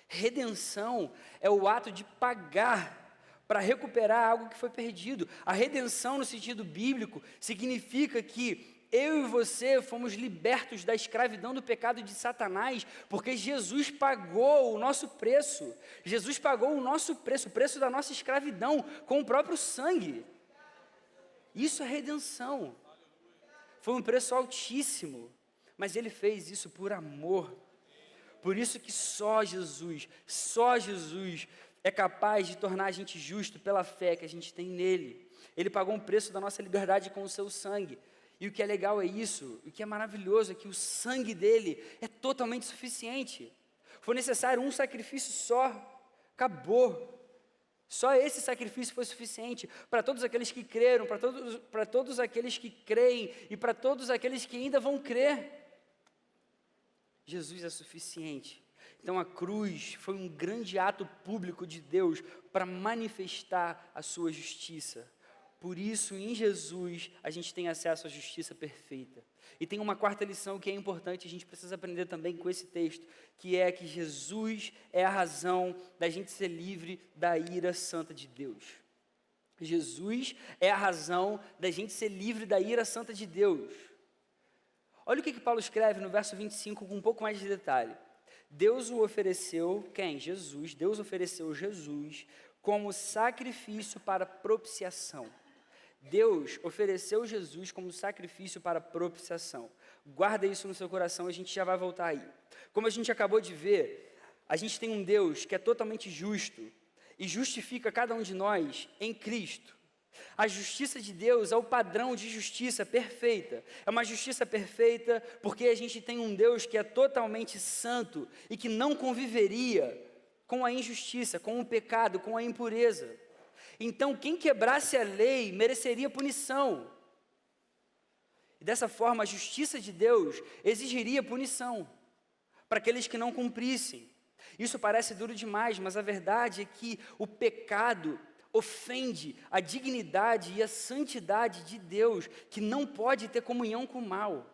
Redenção é o ato de pagar para recuperar algo que foi perdido. A redenção, no sentido bíblico, significa que eu e você fomos libertos da escravidão do pecado de Satanás, porque Jesus pagou o nosso preço. Jesus pagou o nosso preço, o preço da nossa escravidão, com o próprio sangue. Isso é redenção. Foi um preço altíssimo, mas Ele fez isso por amor. Por isso que só Jesus é capaz de tornar a gente justo pela fé que a gente tem nele. Ele pagou um preço da nossa liberdade com o seu sangue. E o que é legal é isso, o que é maravilhoso é que o sangue dele é totalmente suficiente. Foi necessário um sacrifício só, acabou. Só esse sacrifício foi suficiente para todos aqueles que creram, para todos aqueles que creem e para todos aqueles que ainda vão crer. Jesus é suficiente. Então a cruz foi um grande ato público de Deus para manifestar a sua justiça. Por isso, em Jesus, a gente tem acesso à justiça perfeita. E tem uma quarta lição que é importante, a gente precisa aprender também com esse texto, que é que Jesus é a razão da gente ser livre da ira santa de Deus. Jesus é a razão da gente ser livre da ira santa de Deus. Olha o que Paulo escreve no verso 25 com um pouco mais de detalhe. Deus o ofereceu, quem? Jesus. Deus ofereceu Jesus como sacrifício para propiciação. Deus ofereceu Jesus como sacrifício para propiciação. Guarda isso no seu coração, a gente já vai voltar aí. Como a gente acabou de ver, a gente tem um Deus que é totalmente justo e justifica cada um de nós em Cristo. A justiça de Deus é o padrão de justiça perfeita. É uma justiça perfeita porque a gente tem um Deus que é totalmente santo e que não conviveria com a injustiça, com o pecado, com a impureza. Então, quem quebrasse a lei mereceria punição. E dessa forma, a justiça de Deus exigiria punição para aqueles que não cumprissem. Isso parece duro demais, mas a verdade é que o pecado ofende a dignidade e a santidade de Deus, que não pode ter comunhão com o mal.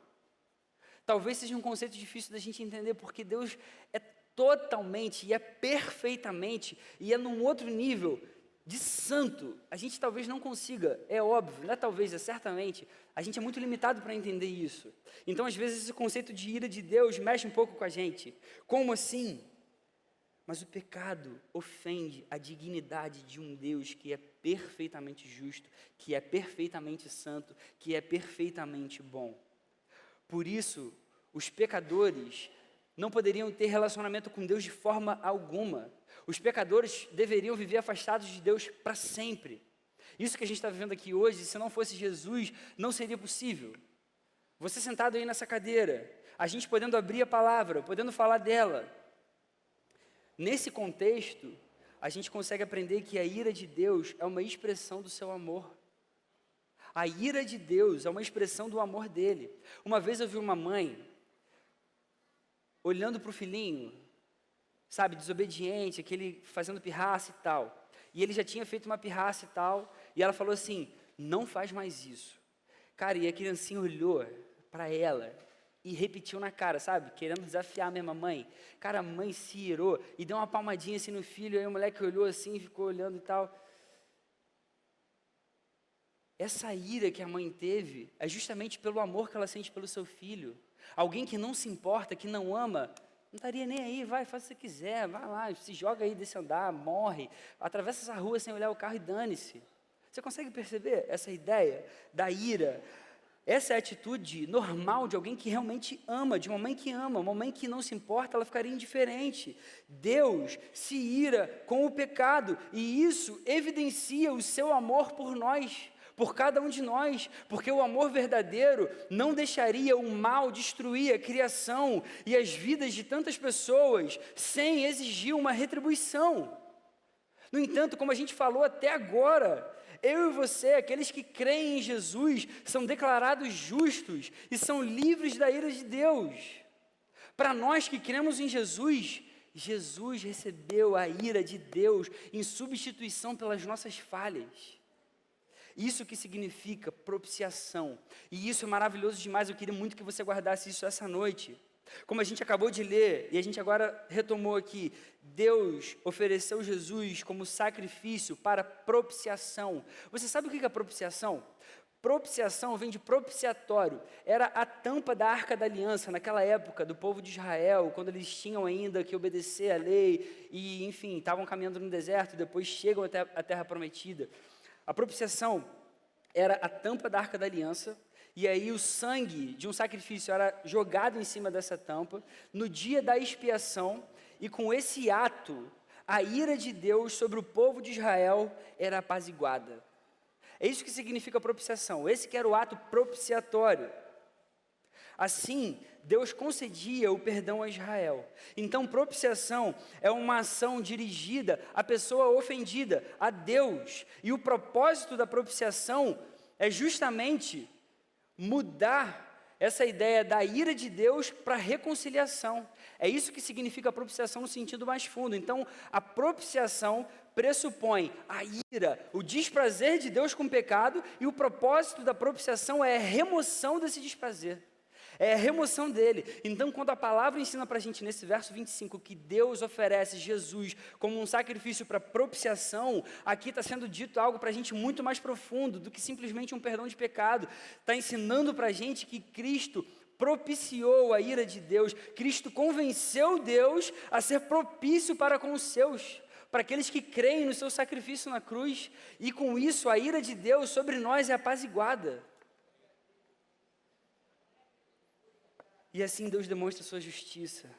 Talvez seja um conceito difícil da gente entender, porque Deus é totalmente e é perfeitamente, e é num outro nível de santo. A gente talvez não consiga, é óbvio, não é talvez, é certamente, a gente é muito limitado para entender isso. Então, às vezes, esse conceito de ira de Deus mexe um pouco com a gente. Como assim? Mas o pecado ofende a dignidade de um Deus que é perfeitamente justo, que é perfeitamente santo, que é perfeitamente bom. Por isso, os pecadores não poderiam ter relacionamento com Deus de forma alguma. Os pecadores deveriam viver afastados de Deus para sempre. Isso que a gente está vivendo aqui hoje, se não fosse Jesus, não seria possível. Você sentado aí nessa cadeira, a gente podendo abrir a palavra, podendo falar dela. Nesse contexto, a gente consegue aprender que a ira de Deus é uma expressão do seu amor. A ira de Deus é uma expressão do amor dele. Uma vez eu vi uma mãe olhando para o filhinho, sabe, desobediente, aquele fazendo pirraça e tal. E ele já tinha feito uma pirraça e tal, e ela falou assim, não faz mais isso. Cara, e a criancinha olhou para ela e repetiu na cara, sabe, querendo desafiar a mesma mãe. Cara, a mãe se irou e deu uma palmadinha assim no filho, aí o moleque olhou assim, ficou olhando e tal. Essa ira que a mãe teve é justamente pelo amor que ela sente pelo seu filho. Alguém que não se importa, que não ama, não estaria nem aí, vai, faz o que você quiser, vai lá, se joga aí desse andar, morre, atravessa essa rua sem olhar o carro e dane-se. Você consegue perceber essa ideia da ira? Essa é a atitude normal de alguém que realmente ama, de uma mãe que ama, uma mãe que não se importa, ela ficaria indiferente. Deus se ira com o pecado, e isso evidencia o seu amor por nós, por cada um de nós, porque o amor verdadeiro não deixaria o mal destruir a criação e as vidas de tantas pessoas sem exigir uma retribuição. No entanto, como a gente falou até agora, eu e você, aqueles que creem em Jesus, são declarados justos e são livres da ira de Deus. Para nós que cremos em Jesus, Jesus recebeu a ira de Deus em substituição pelas nossas falhas. Isso que significa propiciação. E isso é maravilhoso demais, eu queria muito que você guardasse isso essa noite. Como a gente acabou de ler, e a gente agora retomou aqui, Deus ofereceu Jesus como sacrifício para propiciação. Você sabe o que é propiciação? Propiciação vem de propiciatório. Era a tampa da Arca da Aliança, naquela época, do povo de Israel, quando eles tinham ainda que obedecer à lei, e enfim, estavam caminhando no deserto, e depois chegam até a terra prometida. A propiciação era a tampa da Arca da Aliança, e aí o sangue de um sacrifício era jogado em cima dessa tampa, no dia da expiação, e com esse ato, a ira de Deus sobre o povo de Israel era apaziguada. É isso que significa propiciação, esse que era o ato propiciatório. Assim, Deus concedia o perdão a Israel. Então, propiciação é uma ação dirigida à pessoa ofendida, a Deus. E o propósito da propiciação é justamente mudar essa ideia da ira de Deus para reconciliação. É isso que significa a propiciação no sentido mais fundo. Então, a propiciação pressupõe a ira, o desprazer de Deus com o pecado, e o propósito da propiciação é a remoção desse desprazer. É a remoção dele. Então, quando a palavra ensina para a gente nesse verso 25 que Deus oferece Jesus como um sacrifício para propiciação, aqui está sendo dito algo para a gente muito mais profundo do que simplesmente um perdão de pecado. Está ensinando para a gente que Cristo propiciou a ira de Deus. Cristo convenceu Deus a ser propício para com os seus, para aqueles que creem no seu sacrifício na cruz, e com isso a ira de Deus sobre nós é apaziguada. E assim Deus demonstra a sua justiça.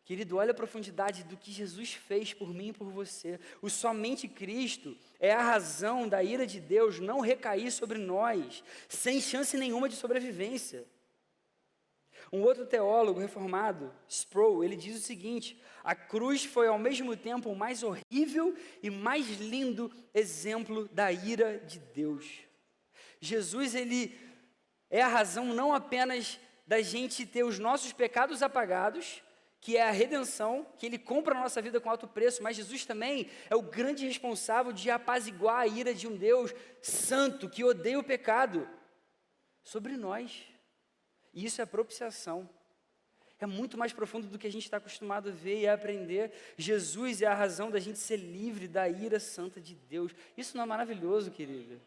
Querido, olha a profundidade do que Jesus fez por mim e por você. O somente Cristo é a razão da ira de Deus não recair sobre nós, sem chance nenhuma de sobrevivência. Um outro teólogo reformado, Sproul, ele diz o seguinte: a cruz foi ao mesmo tempo o mais horrível e mais lindo exemplo da ira de Deus. Jesus, ele é a razão não apenas da gente ter os nossos pecados apagados, que é a redenção, que Ele compra a nossa vida com alto preço, mas Jesus também é o grande responsável de apaziguar a ira de um Deus santo, que odeia o pecado, sobre nós. E isso é propiciação. É muito mais profundo do que a gente está acostumado a ver e a aprender. Jesus é a razão da gente ser livre da ira santa de Deus. Isso não é maravilhoso, querido?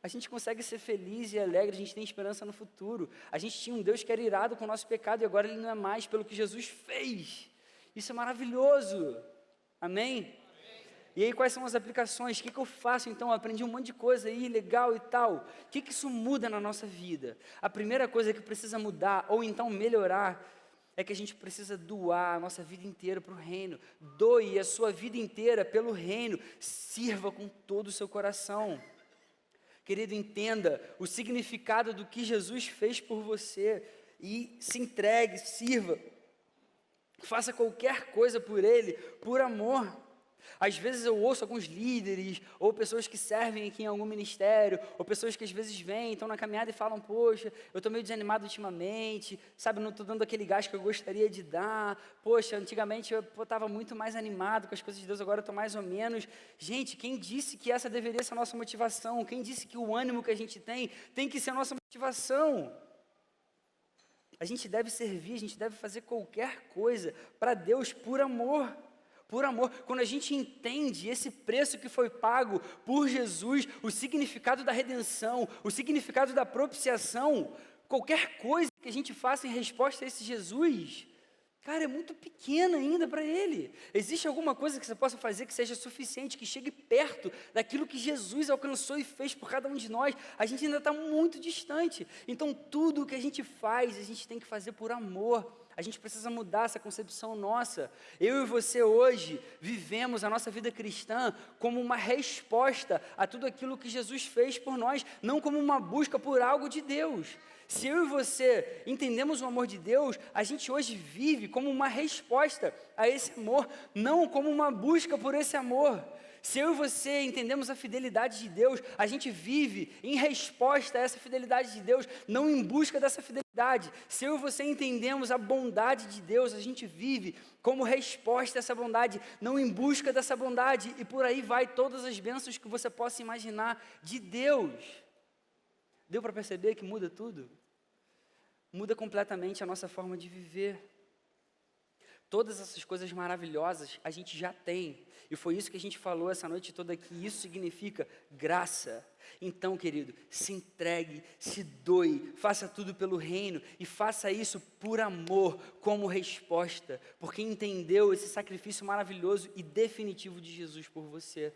A gente consegue ser feliz e alegre, a gente tem esperança no futuro. A gente tinha um Deus que era irado com o nosso pecado e agora Ele não é mais, pelo que Jesus fez. Isso é maravilhoso. Amém? E aí, quais são as aplicações? O que eu faço então? Eu aprendi um monte de coisa aí, legal e tal. O que isso muda na nossa vida? A primeira coisa que precisa mudar, ou então melhorar, é que a gente precisa doar a nossa vida inteira para o reino. Doe a sua vida inteira pelo reino. Sirva com todo o seu coração. Querido, entenda o significado do que Jesus fez por você e se entregue, sirva, faça qualquer coisa por Ele, por amor. Às vezes eu ouço alguns líderes, ou pessoas que servem aqui em algum ministério, ou pessoas que às vezes vêm, estão na caminhada e falam: poxa, eu estou meio desanimado ultimamente, sabe, não estou dando aquele gás que eu gostaria de dar, poxa, antigamente eu estava muito mais animado com as coisas de Deus, agora eu estou mais ou menos. Gente, quem disse que essa deveria ser a nossa motivação? Quem disse que o ânimo que a gente tem que ser a nossa motivação? A gente deve servir, a gente deve fazer qualquer coisa para Deus por amor. Por amor. Quando a gente entende esse preço que foi pago por Jesus, o significado da redenção, o significado da propiciação, qualquer coisa que a gente faça em resposta a esse Jesus, cara, é muito pequena ainda para Ele. Existe alguma coisa que você possa fazer que seja suficiente, que chegue perto daquilo que Jesus alcançou e fez por cada um de nós? A gente ainda está muito distante. Então, tudo o que a gente faz, a gente tem que fazer por amor. A gente precisa mudar essa concepção nossa. Eu e você hoje vivemos a nossa vida cristã como uma resposta a tudo aquilo que Jesus fez por nós, não como uma busca por algo de Deus. Se eu e você entendemos o amor de Deus, a gente hoje vive como uma resposta a esse amor, não como uma busca por esse amor. Se eu e você entendemos a fidelidade de Deus, a gente vive em resposta a essa fidelidade de Deus, não em busca dessa fidelidade. Se eu e você entendemos a bondade de Deus, a gente vive como resposta a essa bondade, não em busca dessa bondade. E por aí vai todas as bênçãos que você possa imaginar de Deus. Deu para perceber que muda tudo? Muda completamente a nossa forma de viver. Todas essas coisas maravilhosas a gente já tem. E foi isso que a gente falou essa noite toda aqui. Isso significa graça. Então, querido, se entregue, se doe, faça tudo pelo reino e faça isso por amor, como resposta, porque entendeu esse sacrifício maravilhoso e definitivo de Jesus por você.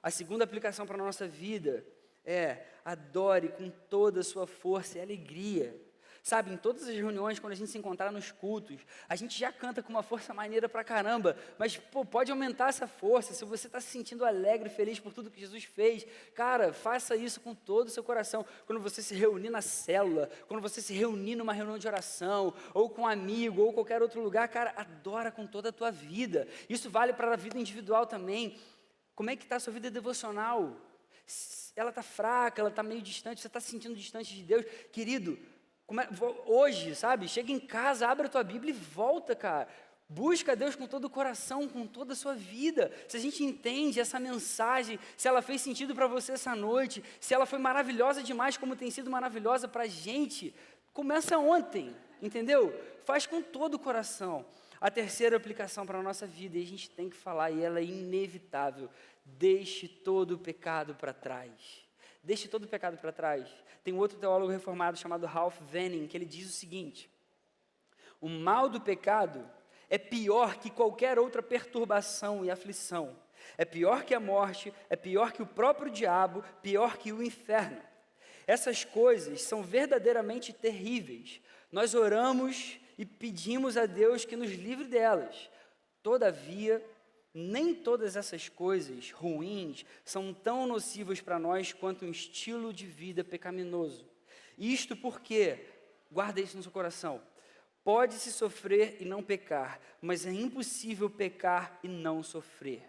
A segunda aplicação para a nossa vida é: adore com toda a sua força e alegria. Sabe, em todas as reuniões, quando a gente se encontrar nos cultos, a gente já canta com uma força maneira pra caramba, mas, pode aumentar essa força. Se você está se sentindo alegre, feliz por tudo que Jesus fez, cara, faça isso com todo o seu coração. Quando você se reunir na célula, quando você se reunir numa reunião de oração, ou com um amigo, ou qualquer outro lugar, cara, adora com toda a tua vida. Isso vale para a vida individual também. Como é que está a sua vida devocional? Ela está fraca, ela está meio distante, você está se sentindo distante de Deus? Querido, hoje, sabe, chega em casa, abre a tua Bíblia e volta, cara. Busca Deus com todo o coração, com toda a sua vida. Se a gente entende essa mensagem, se ela fez sentido para você essa noite, se ela foi maravilhosa demais, como tem sido maravilhosa para a gente, começa ontem, entendeu? Faz com todo o coração. A terceira aplicação para a nossa vida, e a gente tem que falar, e ela é inevitável: deixe todo o pecado para trás. Deixe todo o pecado para trás. Tem um outro teólogo reformado chamado Ralph Venning, que ele diz o seguinte: o mal do pecado é pior que qualquer outra perturbação e aflição. É pior que a morte, é pior que o próprio diabo, pior que o inferno. Essas coisas são verdadeiramente terríveis. Nós oramos e pedimos a Deus que nos livre delas. Todavia, nem todas essas coisas ruins são tão nocivas para nós quanto um estilo de vida pecaminoso. Isto porque, guarda isso no seu coração, pode-se sofrer e não pecar, mas é impossível pecar e não sofrer.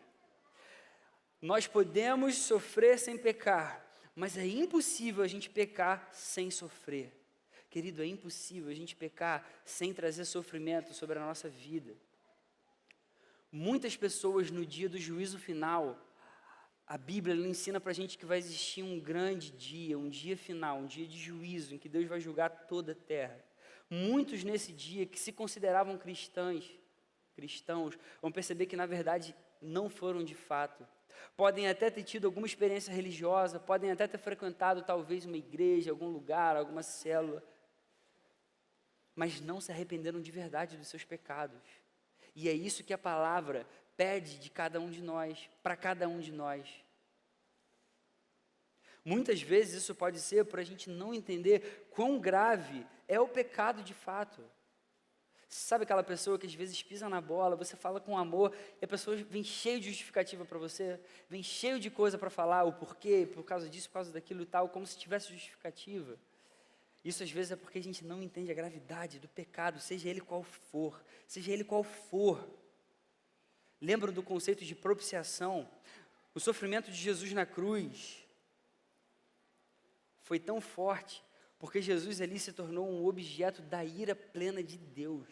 Nós podemos sofrer sem pecar, mas é impossível a gente pecar sem sofrer. Querido, é impossível a gente pecar sem trazer sofrimento sobre a nossa vida. Muitas pessoas, no dia do juízo final, a Bíblia ela ensina para a gente que vai existir um grande dia, um dia final, um dia de juízo, em que Deus vai julgar toda a terra. Muitos nesse dia, que se consideravam cristãos, vão perceber que na verdade não foram de fato. Podem até ter tido alguma experiência religiosa, podem até ter frequentado talvez uma igreja, algum lugar, alguma célula, mas não se arrependeram de verdade dos seus pecados. E é isso que a palavra pede de cada um de nós, para cada um de nós. Muitas vezes isso pode ser por a gente não entender quão grave é o pecado de fato. Sabe aquela pessoa que às vezes pisa na bola, você fala com amor, e a pessoa vem cheio de justificativa para você, vem cheio de coisa para falar, o porquê, por causa disso, por causa daquilo e tal, como se tivesse justificativa. Isso às vezes é porque a gente não entende a gravidade do pecado, seja ele qual for, seja ele qual for. Lembram do conceito de propiciação? O sofrimento de Jesus na cruz foi tão forte, porque Jesus ali se tornou um objeto da ira plena de Deus.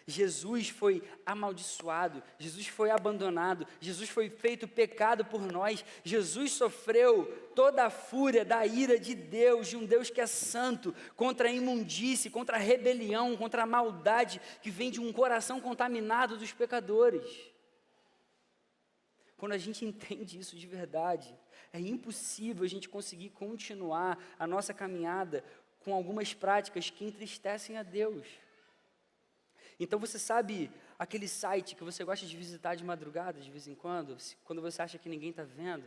Jesus foi amaldiçoado, Jesus foi abandonado, Jesus foi feito pecado por nós, Jesus sofreu toda a fúria da ira de Deus, de um Deus que é santo, contra a imundície, contra a rebelião, contra a maldade que vem de um coração contaminado dos pecadores. Quando a gente entende isso de verdade, é impossível a gente conseguir continuar a nossa caminhada com algumas práticas que entristecem a Deus. Então você sabe aquele site que você gosta de visitar de madrugada, de vez em quando você acha que ninguém está vendo?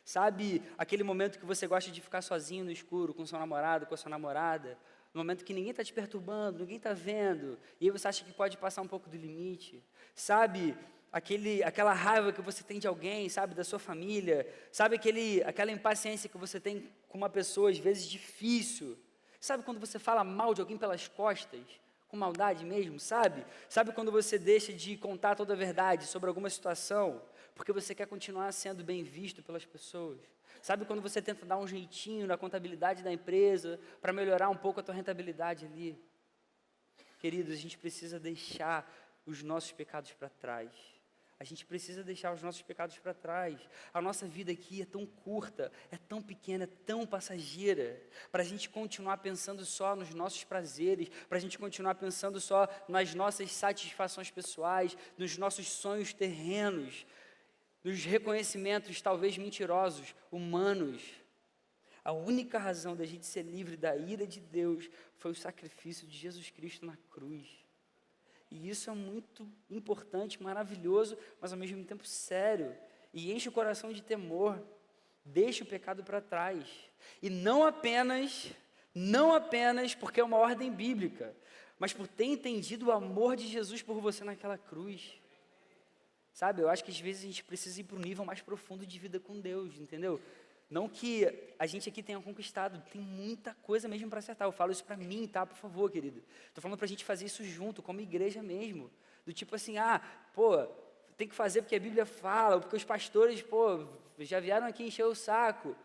Sabe aquele momento que você gosta de ficar sozinho no escuro, com seu namorado, com a sua namorada, no momento que ninguém está te perturbando, ninguém está vendo, e aí você acha que pode passar um pouco do limite? Sabe aquela raiva que você tem de alguém, sabe, da sua família, sabe aquela impaciência que você tem com uma pessoa, às vezes difícil, sabe quando você fala mal de alguém pelas costas, com maldade mesmo, sabe? Sabe quando você deixa de contar toda a verdade sobre alguma situação, porque você quer continuar sendo bem visto pelas pessoas? Sabe quando você tenta dar um jeitinho na contabilidade da empresa, para melhorar um pouco a tua rentabilidade ali? Queridos, a gente precisa deixar os nossos pecados para trás. A gente precisa deixar os nossos pecados para trás. A nossa vida aqui é tão curta, é tão pequena, é tão passageira, para a gente continuar pensando só nos nossos prazeres, para a gente continuar pensando só nas nossas satisfações pessoais, nos nossos sonhos terrenos, nos reconhecimentos talvez mentirosos, humanos. A única razão da gente ser livre da ira de Deus foi o sacrifício de Jesus Cristo na cruz. E isso é muito importante, maravilhoso, mas ao mesmo tempo sério. E enche o coração de temor. Deixa o pecado para trás. E não apenas Não apenas porque é uma ordem bíblica, mas por ter entendido o amor de Jesus por você naquela cruz. Sabe, eu acho que às vezes a gente precisa ir para um nível mais profundo de vida com Deus, entendeu? Não que a gente aqui tenha conquistado, tem muita coisa mesmo para acertar. Eu falo isso para mim, tá? Por favor, querido. Estou falando para a gente fazer isso junto, como igreja mesmo. Do tipo assim, tem que fazer porque a Bíblia fala, ou porque os pastores, já vieram aqui encher o saco.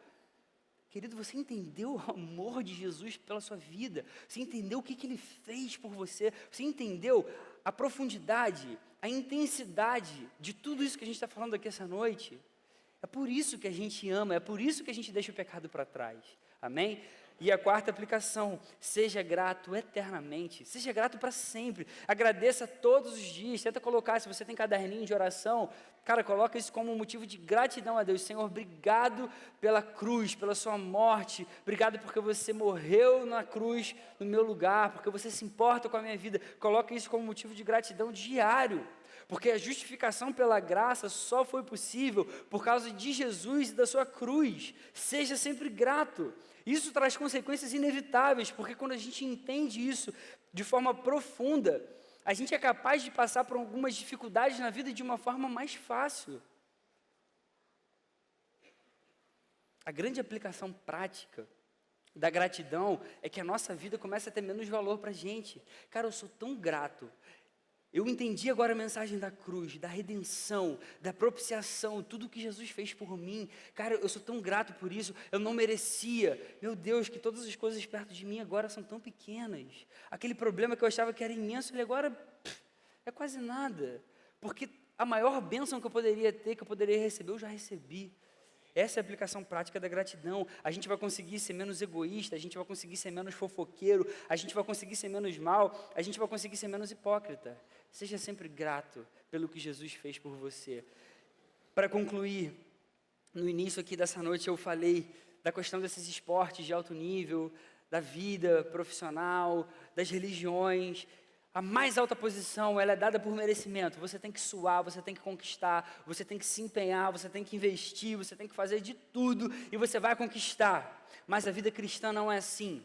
Querido, você entendeu o amor de Jesus pela sua vida? Você entendeu o que Ele fez por você? Você entendeu a profundidade, a intensidade de tudo isso que a gente está falando aqui essa noite? É por isso que a gente ama, é por isso que a gente deixa o pecado para trás. Amém? E a quarta aplicação, seja grato eternamente, seja grato para sempre, agradeça todos os dias, tenta colocar, se você tem caderninho de oração, cara, coloca isso como um motivo de gratidão a Deus. Senhor, obrigado pela cruz, pela sua morte, obrigado porque você morreu na cruz no meu lugar, porque você se importa com a minha vida, coloca isso como motivo de gratidão diário, porque a justificação pela graça só foi possível por causa de Jesus e da sua cruz. Seja sempre grato. Isso traz consequências inevitáveis, porque quando a gente entende isso de forma profunda, a gente é capaz de passar por algumas dificuldades na vida de uma forma mais fácil. A grande aplicação prática da gratidão é que a nossa vida começa a ter menos valor para a gente. Cara, eu sou tão grato. Eu entendi agora a mensagem da cruz, da redenção, da propiciação, tudo que Jesus fez por mim. Cara, eu sou tão grato por isso, eu não merecia. Meu Deus, que todas as coisas perto de mim agora são tão pequenas. Aquele problema que eu achava que era imenso, ele agora é quase nada. Porque a maior bênção que eu poderia ter, que eu poderia receber, eu já recebi. Essa é a aplicação prática da gratidão. A gente vai conseguir ser menos egoísta, a gente vai conseguir ser menos fofoqueiro, a gente vai conseguir ser menos mal, a gente vai conseguir ser menos hipócrita. Seja sempre grato pelo que Jesus fez por você. Para concluir, no início aqui dessa noite eu falei da questão desses esportes de alto nível, da vida profissional, das religiões. A mais alta posição, ela é dada por merecimento. Você tem que suar, você tem que conquistar, você tem que se empenhar, você tem que investir, você tem que fazer de tudo e você vai conquistar. Mas a vida cristã não é assim.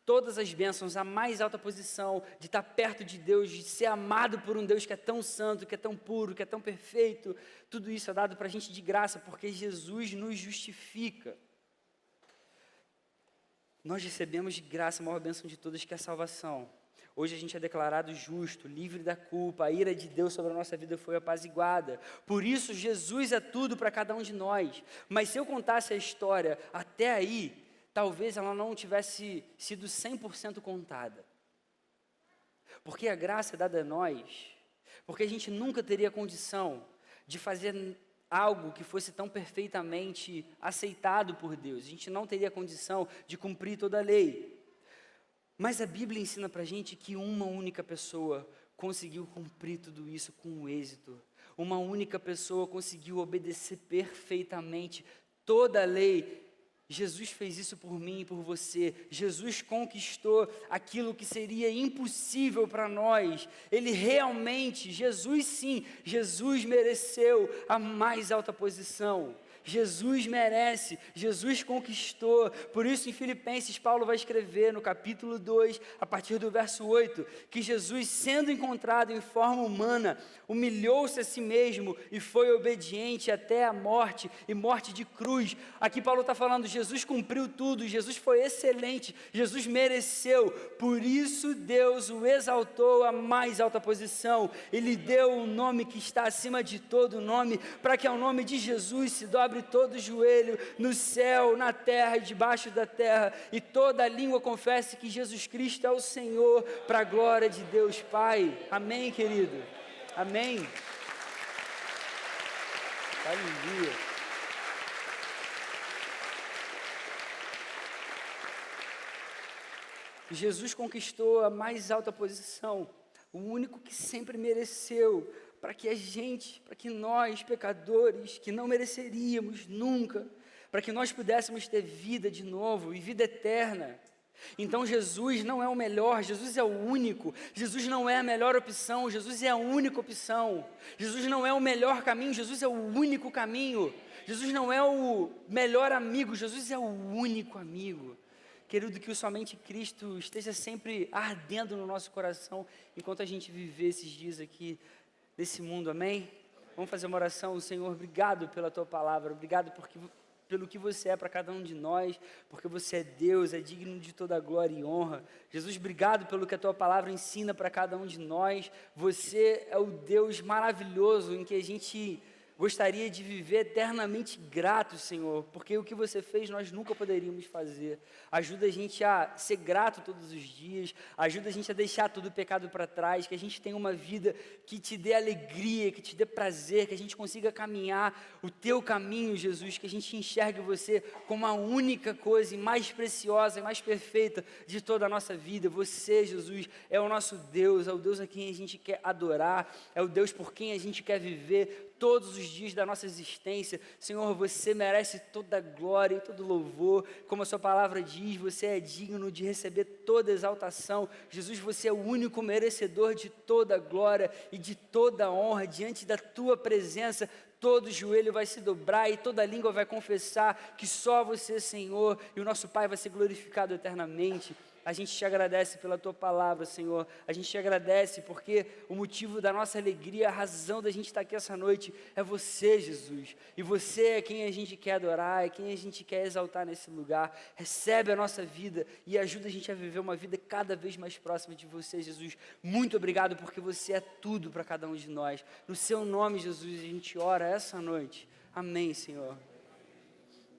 Todas as bênçãos, a mais alta posição, de estar perto de Deus, de ser amado por um Deus que é tão santo, que é tão puro, que é tão perfeito, tudo isso é dado para a gente de graça, porque Jesus nos justifica. Nós recebemos de graça a maior bênção de todas, que é a salvação. Hoje a gente é declarado justo, livre da culpa, a ira de Deus sobre a nossa vida foi apaziguada. Por isso, Jesus é tudo para cada um de nós. Mas se eu contasse a história até aí, talvez ela não tivesse sido 100% contada. Porque a graça é dada a nós, porque a gente nunca teria condição de fazer algo que fosse tão perfeitamente aceitado por Deus. A gente não teria condição de cumprir toda a lei. Mas a Bíblia ensina para a gente que uma única pessoa conseguiu cumprir tudo isso com êxito. Uma única pessoa conseguiu obedecer perfeitamente toda a lei. Jesus fez isso por mim e por você. Jesus conquistou aquilo que seria impossível para nós. Ele realmente, Jesus sim, Jesus mereceu a mais alta posição. Jesus merece, Jesus conquistou. Por isso em Filipenses, Paulo vai escrever no capítulo 2, a partir do verso 8, que Jesus, sendo encontrado em forma humana, humilhou-se a si mesmo e foi obediente até a morte, e morte de cruz. Aqui Paulo está falando, Jesus cumpriu tudo, Jesus foi excelente, Jesus mereceu. Por isso Deus o exaltou à mais alta posição. Ele deu um nome que está acima de todo nome, para que ao nome de Jesus se dobre todo joelho, no céu, na terra e debaixo da terra, e toda língua confesse que Jesus Cristo é o Senhor, para a glória de Deus Pai. Amém, querido? Amém? Aleluia. Jesus conquistou a mais alta posição, o único que sempre mereceu, para que nós, pecadores, que não mereceríamos nunca, para que nós pudéssemos ter vida de novo e vida eterna. Então Jesus não é o melhor, Jesus é o único. Jesus não é a melhor opção, Jesus é a única opção. Jesus não é o melhor caminho, Jesus é o único caminho. Jesus não é o melhor amigo, Jesus é o único amigo. Querido, que o somente Cristo esteja sempre ardendo no nosso coração enquanto a gente viver esses dias aqui nesse mundo, amém? Vamos fazer uma oração. Senhor, obrigado pela Tua palavra, obrigado pelo que você é para cada um de nós, porque você é Deus, é digno de toda glória e honra. Jesus, obrigado pelo que a Tua palavra ensina para cada um de nós. Você é o Deus maravilhoso em que a gente gostaria de viver eternamente grato, Senhor, porque o que você fez nós nunca poderíamos fazer. Ajuda a gente a ser grato todos os dias, ajuda a gente a deixar todo o pecado para trás, que a gente tenha uma vida que te dê alegria, que te dê prazer, que a gente consiga caminhar o teu caminho, Jesus, que a gente enxergue você como a única coisa e mais preciosa e mais perfeita de toda a nossa vida. Você, Jesus, é o nosso Deus, é o Deus a quem a gente quer adorar, é o Deus por quem a gente quer viver todos os dias da nossa existência. Senhor, você merece toda a glória e todo louvor, como a sua palavra diz, você é digno de receber toda exaltação. Jesus, você é o único merecedor de toda a glória e de toda a honra. Diante da tua presença, todo joelho vai se dobrar e toda língua vai confessar que só você, Senhor, e o nosso Pai vai ser glorificado eternamente. A gente te agradece pela Tua palavra, Senhor. A gente te agradece porque o motivo da nossa alegria, a razão da gente estar aqui essa noite é você, Jesus. E você é quem a gente quer adorar, é quem a gente quer exaltar nesse lugar. Recebe a nossa vida e ajuda a gente a viver uma vida cada vez mais próxima de você, Jesus. Muito obrigado porque você é tudo para cada um de nós. No seu nome, Jesus, a gente ora essa noite. Amém, Senhor.